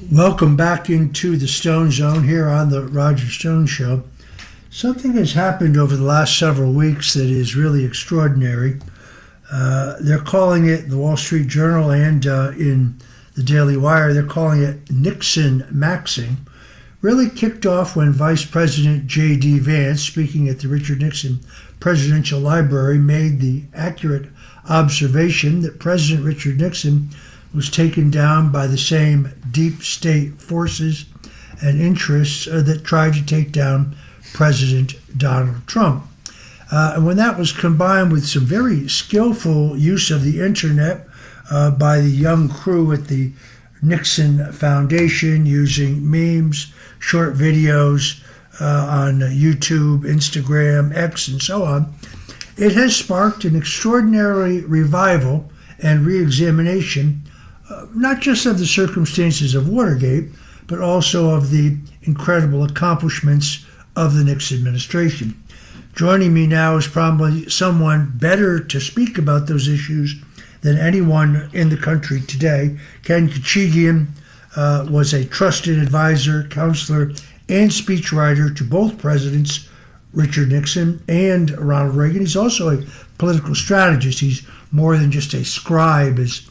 Welcome back into the Stone Zone here on the Roger Stone Show. Something has happened over the last several weeks that is really extraordinary. They're calling it, the Wall Street Journal and in the Daily Wire, they're calling it Nixonmaxxing. Really kicked off when Vice President J.D. Vance, speaking at the Richard Nixon Presidential Library, made the accurate observation that President Richard Nixon was taken down by the same deep state forces and interests that tried to take down President Donald Trump. And when that was combined with some very skillful use of the internet by the young crew at the Nixon Foundation, using memes, short videos on YouTube, Instagram, X, and so on, it has sparked an extraordinary revival and re-examination not just of the circumstances of Watergate, but also of the incredible accomplishments of the Nixon administration. Joining me now is probably someone better to speak about those issues than anyone in the country today. Ken Khachigian was a trusted advisor, counselor, and speechwriter to both presidents, Richard Nixon and Ronald Reagan. He's also a political strategist. He's more than just a scribe, as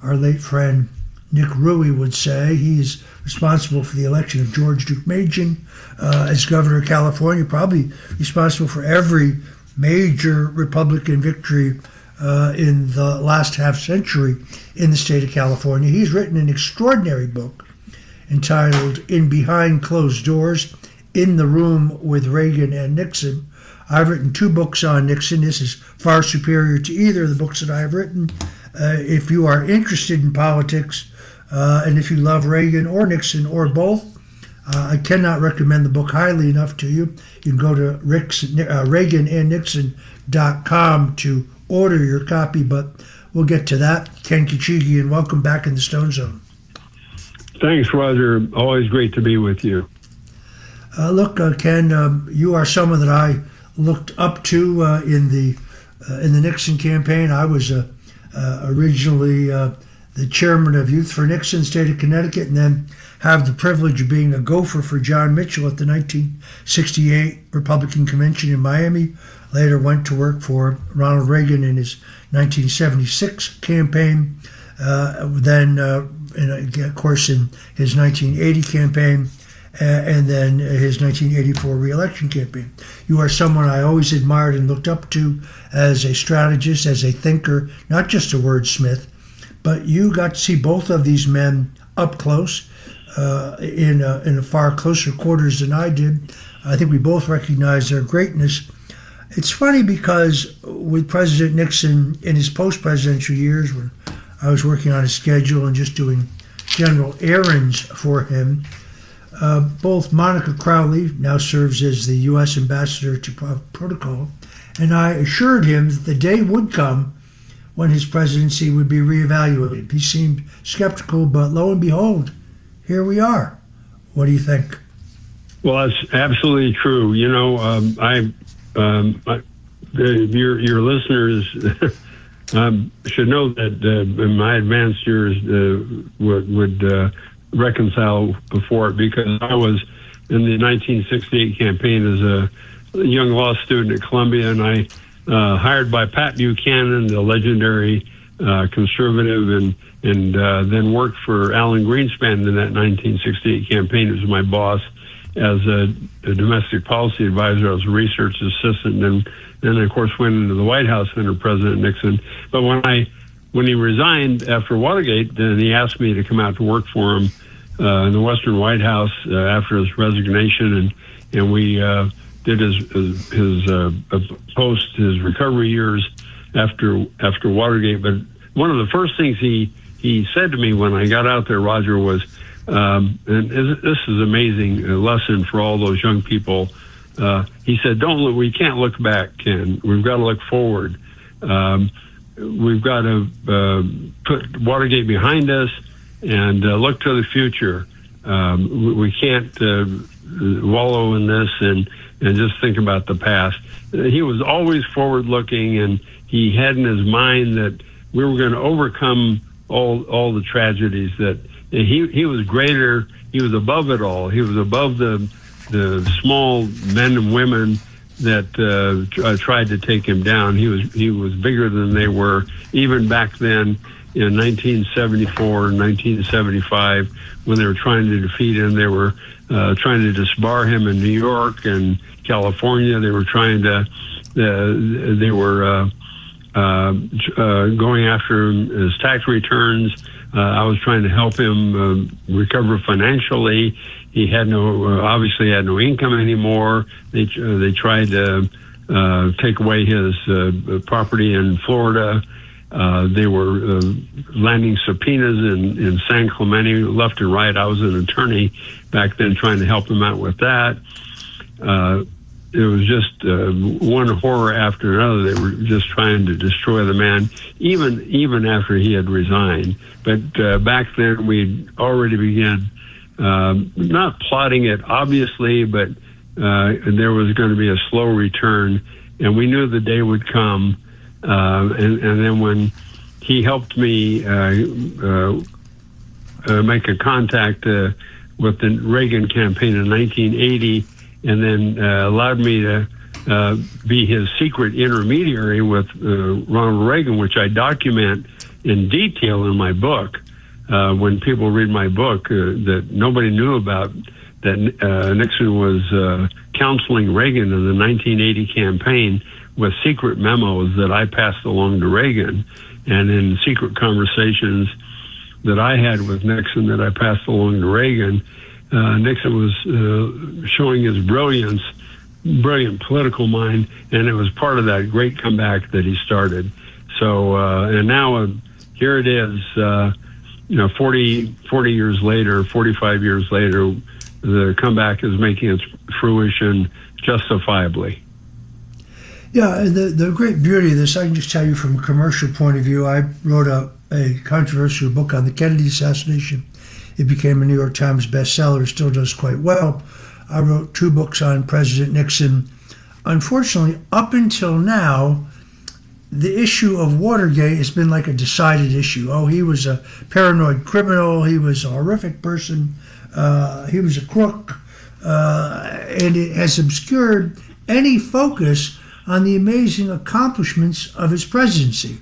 our late friend Nick Ruey would say. He's responsible for the election of George Deukmejian as governor of California, probably responsible for every major Republican victory in the last half century in the state of California. He's written an extraordinary book entitled In Behind Closed Doors, In the Room with Reagan and Nixon. I've written 2 books on Nixon. This is far superior to either of the books that I have written. If you are interested in politics, and if you love Reagan or Nixon or both, I cannot recommend the book highly enough to you. You can go to ReaganandNixon.com to order your copy, but we'll get to that. Ken Khachigian, welcome back in the Stone Zone. Thanks, Roger. Always great to be with you. Look, Ken, you are someone that I looked up to in the Nixon campaign. I was originally the chairman of Youth for Nixon, state of Connecticut, and then have the privilege of being a gopher for John Mitchell at the 1968 Republican Convention in Miami. Later went to work for Ronald Reagan in his 1976 campaign. Then, of course, in his 1980 campaign, and then his 1984 re-election campaign. You are someone I always admired and looked up to as a strategist, as a thinker, not just a wordsmith, but you got to see both of these men up close in a far closer quarters than I did. I think we both recognize their greatness. It's funny because with President Nixon in his post-presidential years, when I was working on his schedule and just doing general errands for him, both Monica Crowley, now serves as the U.S. ambassador to protocol, and I assured him that the day would come when his presidency would be reevaluated. He seemed skeptical, but lo and behold, here we are. What do you think? Well, that's absolutely true. You know, your listeners should know that in my advanced years would reconcile before it, because I was in the 1968 campaign as a young law student at Columbia, and I hired by Pat Buchanan, the legendary conservative, and then worked for Alan Greenspan in that 1968 campaign. He was my boss as a domestic policy advisor. I was a research assistant, and then of course went into the White House under President Nixon. But when he resigned after Watergate, then he asked me to come out to work for him in the Western White House after his resignation, and we did his his recovery years after Watergate. But one of the first things he said to me when I got out there, Roger, was, and this is an amazing lesson for all those young people. He said, we can't look back, Ken. We've got to look forward. We've got to put Watergate behind us and look to the future. We can't wallow in this and just think about the past. He was always forward-looking, and he had in his mind that we were going to overcome all the tragedies that he was greater. He was above it all. He was above the small men and women that tried to take him down. He was bigger than they were, even back then in 1974 and 1975, when they were trying to defeat him. They were trying to disbar him in New York and California. They were trying to going after his tax returns. I was trying to help him recover financially. He had obviously had no income anymore. They tried to take away his property in Florida. They were landing subpoenas in San Clemente left and right. I was an attorney back then trying to help him out with that. It was just one horror after another. They were just trying to destroy the man, even after he had resigned. But back then, we'd already began not plotting it, obviously, but there was going to be a slow return, and we knew the day would come. And then when he helped me make a contact with the Reagan campaign in 1980, and then allowed me to be his secret intermediary with Ronald Reagan, which I document in detail in my book. When people read my book, that nobody knew about, that Nixon was counseling Reagan in the 1980 campaign with secret memos that I passed along to Reagan, and in secret conversations that I had with Nixon that I passed along to Reagan. Nixon was showing his brilliant political mind, and it was part of that great comeback that he started. So, and now here it is, 40 years later, 45 years later, the comeback is making its fruition justifiably. Yeah, and the great beauty of this, I can just tell you from a commercial point of view, I wrote a controversial book on the Kennedy assassination. It became a New York Times bestseller. It still does quite well. I wrote 2 books on President Nixon. Unfortunately, up until now, the issue of Watergate has been like a decided issue. Oh, he was a paranoid criminal. He was a horrific person. He was a crook. And it has obscured any focus on the amazing accomplishments of his presidency.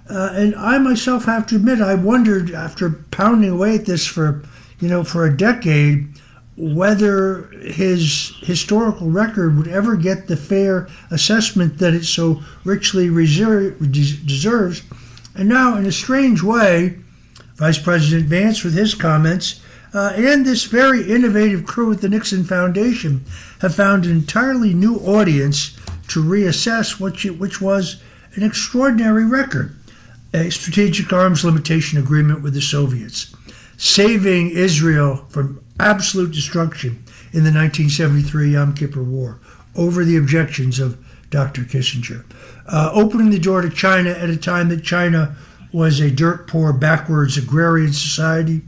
And I myself have to admit, I wondered, after pounding away at this for a decade, whether his historical record would ever get the fair assessment that it so richly deserves. And now, in a strange way, Vice President Vance, with his comments, and this very innovative crew at the Nixon Foundation, have found an entirely new audience to reassess which was an extraordinary record. A strategic arms limitation agreement with the Soviets, saving Israel from absolute destruction in the 1973 Yom Kippur War over the objections of Dr. Kissinger, opening the door to China at a time that China was a dirt-poor, backwards agrarian society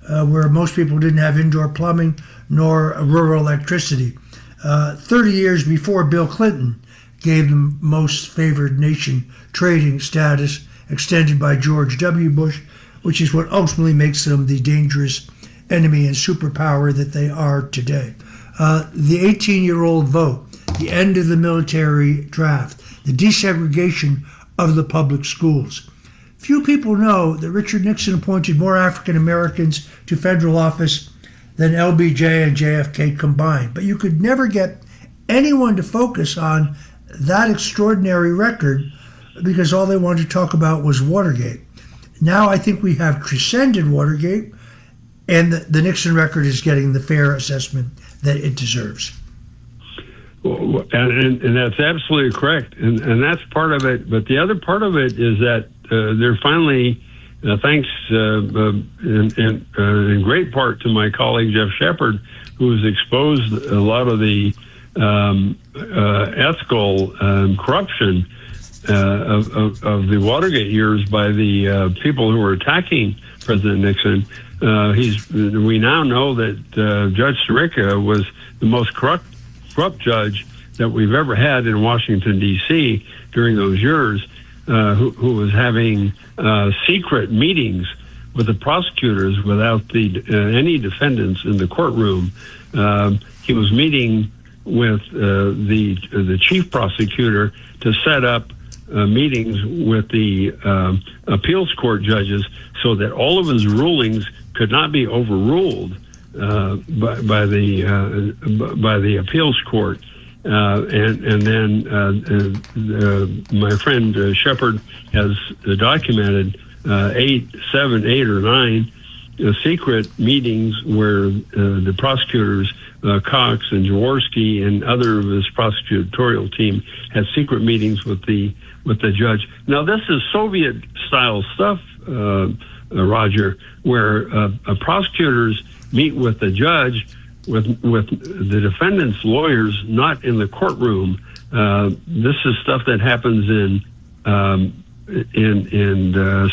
where most people didn't have indoor plumbing nor rural electricity. 30 years before Bill Clinton gave them most favored nation trading status extended by George W. Bush, which is what ultimately makes them the dangerous enemy and superpower that they are today. The 18-year-old vote, the end of the military draft, the desegregation of the public schools. Few people know that Richard Nixon appointed more African Americans to federal office than LBJ and JFK combined. But you could never get anyone to focus on that extraordinary record because all they wanted to talk about was Watergate. Now I think we have transcended Watergate, and the Nixon record is getting the fair assessment that it deserves. Well, and that's absolutely correct, and that's part of it. But the other part of it is that they're finally, thanks in great part to my colleague Jeff Shepard, who has exposed a lot of the ethical corruption of the Watergate years by the people who were attacking President Nixon. We now know that Judge Sirica was the most corrupt judge that we've ever had in Washington, D.C. during those years, who was having secret meetings with the prosecutors without any defendants in the courtroom. He was meeting with the chief prosecutor to set up meetings with the appeals court judges so that all of his rulings could not be overruled by the appeals court. And then my friend Shepard has documented 8 or 9 secret meetings where the prosecutors, Cox and Jaworski and other of his prosecutorial team, had secret meetings with the judge. Now, this is Soviet-style stuff, Roger, where prosecutors meet with the judge, with the defendant's lawyers not in the courtroom. This is stuff that happens in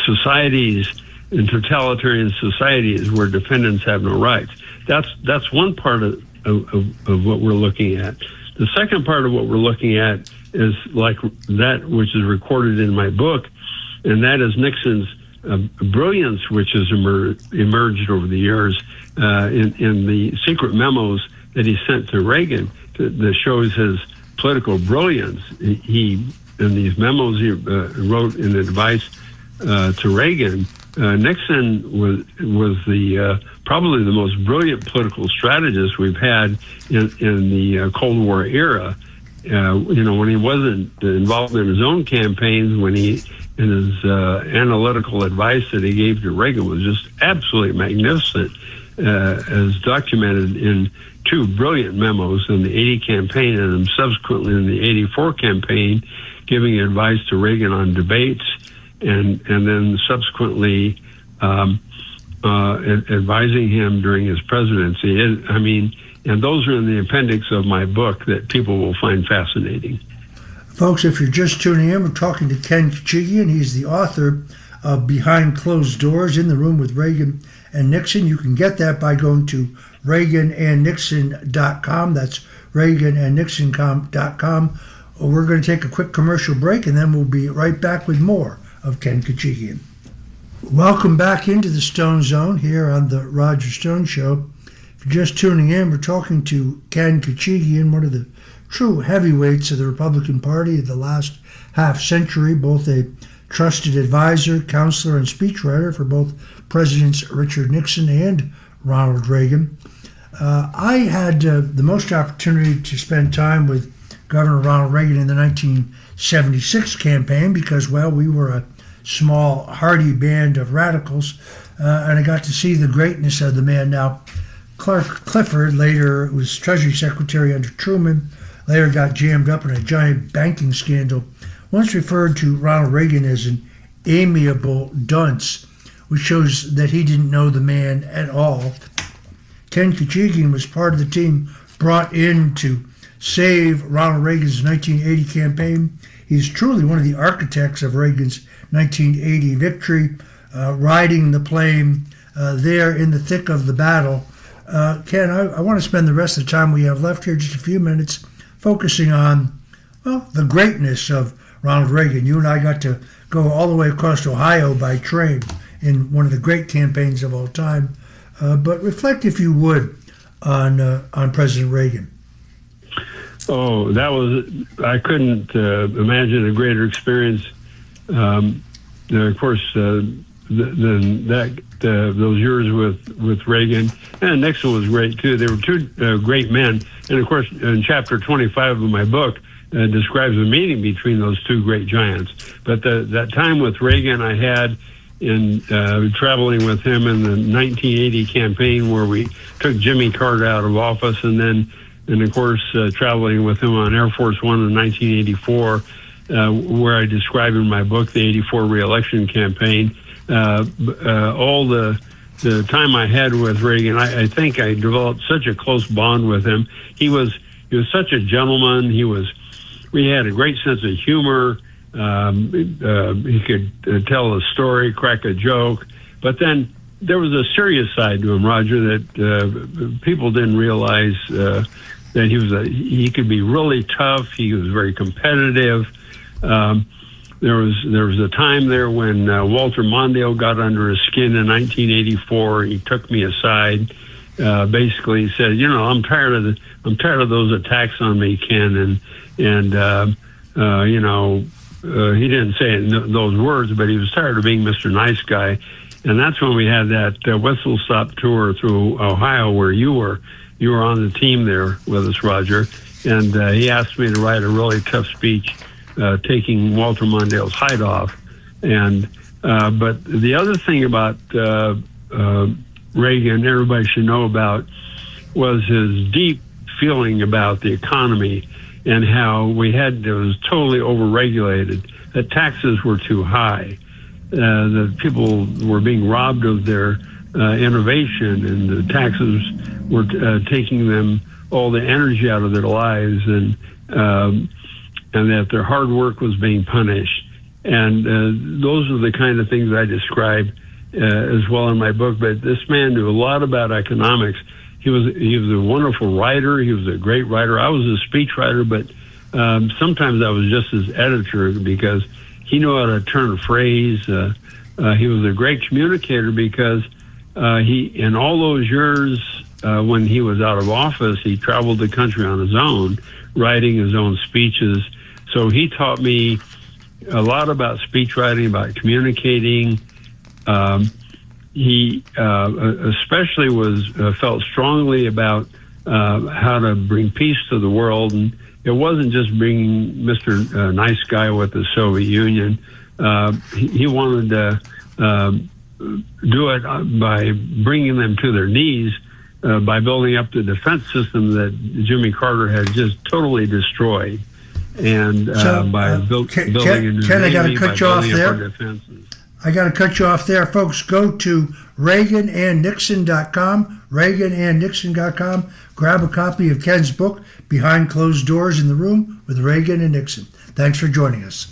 societies, in totalitarian societies where defendants have no rights. That's one part of what we're looking at. The second part of what we're looking at is like that which is recorded in my book, and that is Nixon's brilliance, which has emerged over the years in the secret memos that he sent to Reagan that shows his political brilliance. He, in these memos he wrote in advice to Reagan, Nixon was the probably the most brilliant political strategist we've had in the Cold War era. When he wasn't involved in his own campaigns, when he in his analytical advice that he gave to Reagan was just absolutely magnificent, as documented in 2 brilliant memos in the 80 campaign and subsequently in the 84 campaign, giving advice to Reagan on debates, and then subsequently advising him during his presidency. And those are in the appendix of my book that people will find fascinating. Folks, if you're just tuning in, we're talking to Ken Khachigian. He's the author of Behind Closed Doors, In the Room with Reagan and Nixon. You can get that by going to ReaganandNixon.com. That's ReaganandNixon.com. We're going to take a quick commercial break, and then we'll be right back with more of Ken Khachigian. Welcome back into the Stone Zone here on the Roger Stone Show. If you're just tuning in, we're talking to Ken Khachigian, one of the true heavyweights of the Republican Party of the last half century, both a trusted advisor, counselor, and speechwriter for both Presidents Richard Nixon and Ronald Reagan. I had the most opportunity to spend time with Governor Ronald Reagan in the 1976 campaign because, well, we were a small, hardy band of radicals, and I got to see the greatness of the man. Now, Clark Clifford later was Treasury Secretary under Truman, later got jammed up in a giant banking scandal, once referred to Ronald Reagan as an amiable dunce, which shows that he didn't know the man at all. Ken Khachigian was part of the team brought in to save Ronald Reagan's 1980 campaign. He's truly one of the architects of Reagan's 1980 victory, riding the plane there in the thick of the battle. Ken, I want to spend the rest of the time we have left here, just a few minutes, focusing on, well, the greatness of Ronald Reagan. You and I got to go all the way across Ohio by train in one of the great campaigns of all time. But reflect, if you would, on President Reagan. Oh, I couldn't imagine a greater experience. Of course, those years with Reagan and Nixon was great too. They were 2 great men, and of course, in chapter 25 of my book describes the meeting between those 2 great giants. But that time with Reagan, I had in traveling with him in the 1980 campaign, where we took Jimmy Carter out of office, and of course, traveling with him on Air Force One in 1984, where I describe in my book the 84 re-election campaign. All the time I had with Reagan, I think I developed such a close bond with him. He was such a gentleman. We had a great sense of humor. He could tell a story, crack a joke, but then there was a serious side to him, Roger, that people didn't realize that he could be really tough. He was very competitive. there was a time there when Walter Mondale got under his skin in 1984. He took me aside, basically said, I'm tired of those attacks on me, Ken, and he didn't say it in those words, but he was tired of being Mr. Nice Guy. And that's when we had that whistle stop tour through Ohio where you were on the team there with us, Roger. And he asked me to write a really tough speech taking Walter Mondale's hide off. And but the other thing about Reagan, everybody should know about, was his deep feeling about the economy and how it was totally overregulated, that taxes were too high, that people were being robbed of their innovation, and the taxes were taking them all the energy out of their lives, and that their hard work was being punished. And those are the kind of things I describe as well in my book. But this man knew a lot about economics. He was a wonderful writer. He was a great writer. I was a speechwriter, but sometimes I was just his editor because he knew how to turn a phrase. He was a great communicator because in all those years when he was out of office, he traveled the country on his own, writing his own speeches. So he taught me a lot about speech writing, about communicating. He especially felt strongly about how to bring peace to the world, and it wasn't just bringing Mr. Nice Guy with the Soviet Union. He wanted to do it by bringing them to their knees, by building up the defense system that Jimmy Carter had just totally destroyed, and by building a new Ken, I got to navy, cut by you off building up our there. defenses. I got to cut you off there. Folks, go to ReaganandNixon.com, ReaganandNixon.com. Grab a copy of Ken's book, Behind Closed Doors in the Room with Reagan and Nixon. Thanks for joining us.